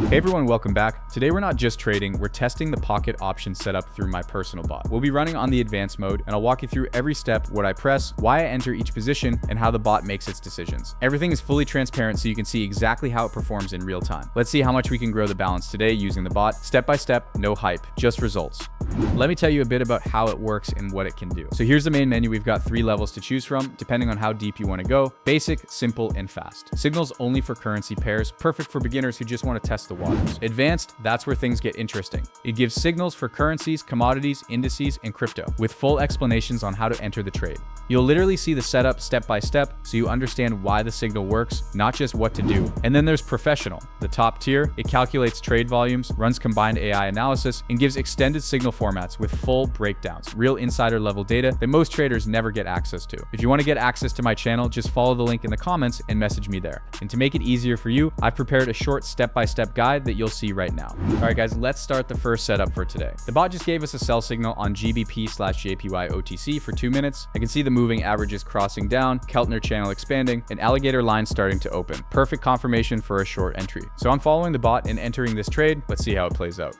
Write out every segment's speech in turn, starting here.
Hey everyone, welcome back. Today we're not just trading, we're testing the pocket option setup through my personal bot. We'll be running on the advanced mode, and I'll walk you through every step, what I press, why I enter each position, and how the bot makes its decisions. Everything is fully transparent so you can see exactly how it performs in real time. Let's see how much we can grow the balance today using the bot. Step by step, no hype, just results. Let me tell you a bit about how it works and what it can do. So here's the main menu. We've got 3 levels to choose from, depending on how deep you want to go. Basic, simple, and fast. Signals only for currency pairs, perfect for beginners who just want to test the waters. Advanced, that's where things get interesting. It gives signals for currencies, commodities, indices, and crypto, with full explanations on how to enter the trade. You'll literally see the setup step by step so you understand why the signal works, not just what to do. And then there's professional, the top tier. It calculates trade volumes, runs combined AI analysis, and gives extended signal formats with full breakdowns, real insider level data that most traders never get access to. If you want to get access to my channel, just follow the link in the comments and message me there. And to make it easier for you, I've prepared a short step-by-step guide that you'll see right now. All right, guys, let's start the first setup for today. The bot just gave us a sell signal on GBP/JPY OTC for 2 minutes. I can see the moving averages crossing down, Keltner channel expanding, and alligator line starting to open. Perfect confirmation for a short entry. So I'm following the bot and entering this trade. Let's see how it plays out.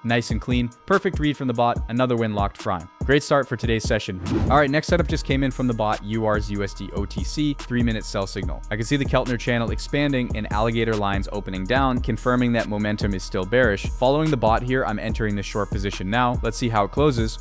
Nice and clean. Perfect read from the bot. Another win locked prime. Great start for today's session. All right, next setup just came in from the bot. UR's USD OTC 3-minute sell signal. I can see the Keltner channel expanding and alligator lines opening down, confirming that momentum is still bearish. Following the bot here, I'm entering the short position now. Let's see how it closes.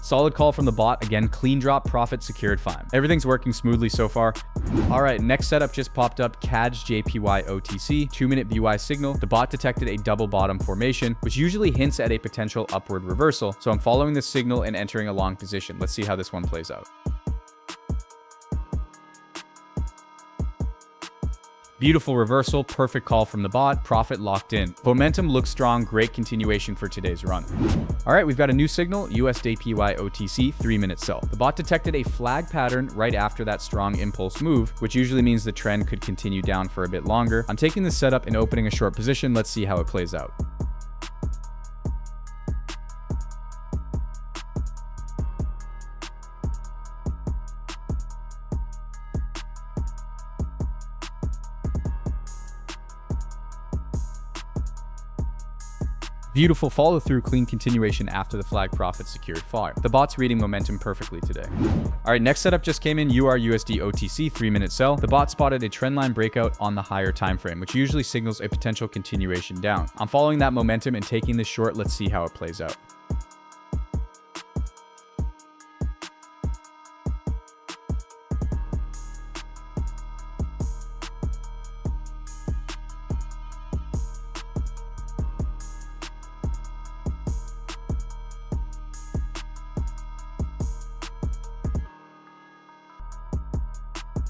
Solid call from the bot. Again, clean drop, profit secured, fine. Everything's working smoothly so far. All right, next setup just popped up. CAD's JPY OTC 2-minute BY signal. The bot detected a double bottom formation, which usually hints at a potential upward reversal. So I'm following this signal and entering a long position. Let's see how this one plays out. Beautiful reversal, perfect call from the bot, profit locked in. Momentum looks strong, great continuation for today's run. All right, we've got a new signal, USDPY OTC 3-minute sell. The bot detected a flag pattern right after that strong impulse move, which usually means the trend could continue down for a bit longer. I'm taking this setup and opening a short position. Let's see how it plays out. Beautiful follow through, clean continuation after the flag, profit secured, fire. The bot's reading momentum perfectly today. All right, next setup just came in, URUSD OTC 3-minute sell. The bot spotted a trendline breakout on the higher time frame, which usually signals a potential continuation down. I'm following that momentum and taking this short. Let's see how it plays out.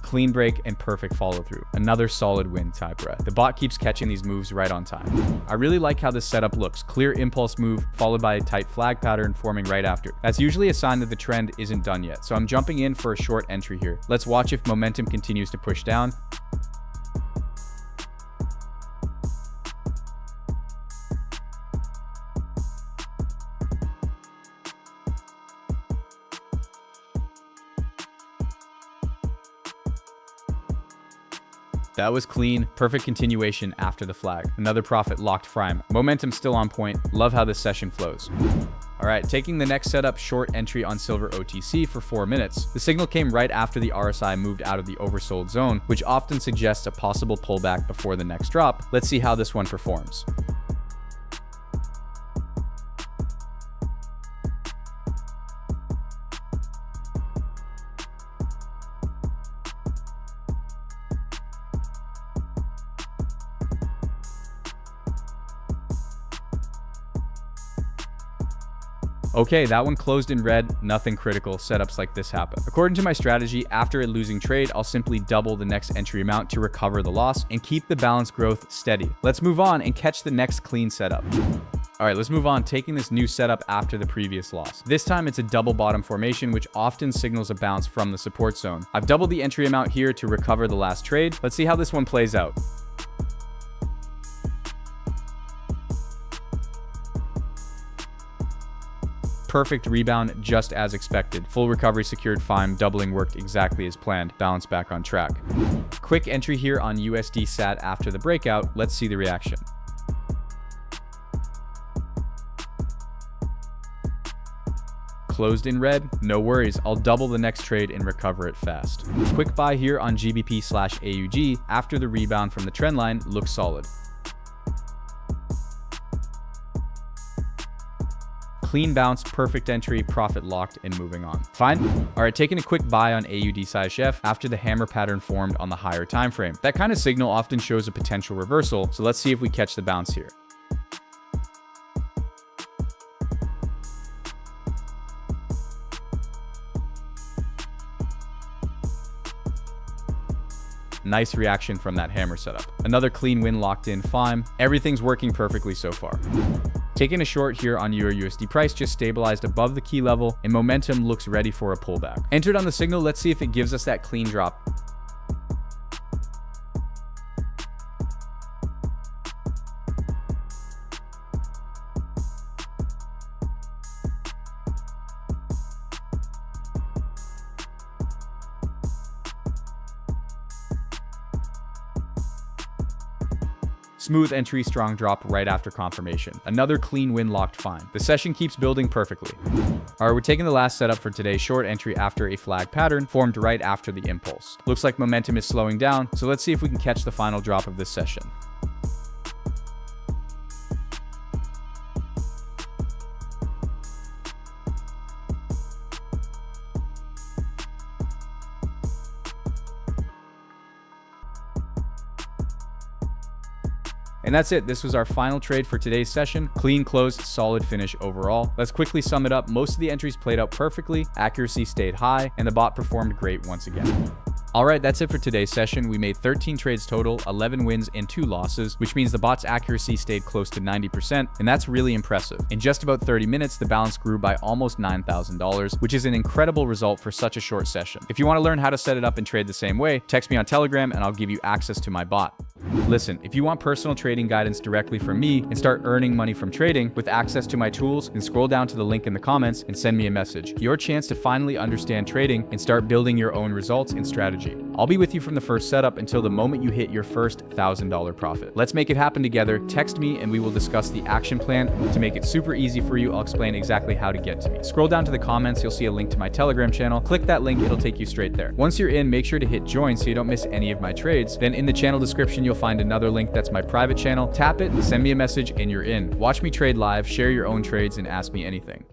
Clean break and perfect follow through. Another solid win, type breath. The bot keeps catching these moves right on time. I really like how this setup looks. Clear impulse move followed by a tight flag pattern forming right after. That's usually a sign that the trend isn't done yet. So I'm jumping in for a short entry here. Let's watch if momentum continues to push down. That was clean, perfect continuation after the flag. Another profit locked prime. Momentum still on point. Love how this session flows. All right, taking the next setup, short entry on silver OTC for 4 minutes. The signal came right after the RSI moved out of the oversold zone, which often suggests a possible pullback before the next drop. Let's see how this one performs. Okay, that one closed in red, nothing critical, setups like this happen. According to my strategy, after a losing trade, I'll simply double the next entry amount to recover the loss and keep the balance growth steady. Let's move on and catch the next clean setup. All right, let's move on, taking this new setup after the previous loss. This time it's a double bottom formation, which often signals a bounce from the support zone. I've doubled the entry amount here to recover the last trade. Let's see how this one plays out. Perfect rebound, just as expected. Full recovery secured fine, doubling worked exactly as planned. Balance back on track. Quick entry here on USD SAT after the breakout. Let's see the reaction. Closed in red, no worries, I'll double the next trade and recover it fast. Quick buy here on GBP/AUG after the rebound from the trend line looks solid. Clean bounce, perfect entry, profit locked, and moving on. Fine. All right, taking a quick buy on AUD/F after the hammer pattern formed on the higher time frame. That kind of signal often shows a potential reversal, so let's see if we catch the bounce here. Nice reaction from that hammer setup. Another clean win locked in, fine. Everything's working perfectly so far. Taking a short here on EUR/USD price, just stabilized above the key level, and momentum looks ready for a pullback. Entered on the signal, let's see if it gives us that clean drop. Smooth entry, strong drop right after confirmation. Another clean win locked fine. The session keeps building perfectly. All right, we're taking the last setup for today's short entry after a flag pattern formed right after the impulse. Looks like momentum is slowing down, so let's see if we can catch the final drop of this session. And that's it. This was our final trade for today's session. Clean close, solid finish overall. Let's quickly sum it up. Most of the entries played out perfectly, accuracy stayed high, and the bot performed great once again. Alright, that's it for today's session. We made 13 trades total, 11 wins and 2 losses, which means the bot's accuracy stayed close to 90%, and that's really impressive. In just about 30 minutes, the balance grew by almost $9,000, which is an incredible result for such a short session. If you want to learn how to set it up and trade the same way, text me on Telegram and I'll give you access to my bot. Listen, if you want personal trading guidance directly from me and start earning money from trading with access to my tools, then scroll down to the link in the comments and send me a message. Your chance to finally understand trading and start building your own results and strategy. I'll be with you from the first setup until the moment you hit your first $1,000 profit. Let's make it happen together. Text me and we will discuss the action plan to make it super easy for you. I'll explain exactly how to get to me. Scroll down to the comments, you'll see a link to my Telegram channel. Click that link, it'll take you straight there. Once you're in, make sure to hit join so you don't miss any of my trades. Then in the channel description, you'll find another link that's my private channel. Tap it, send me a message, and you're in. Watch me trade live, share your own trades, and ask me anything.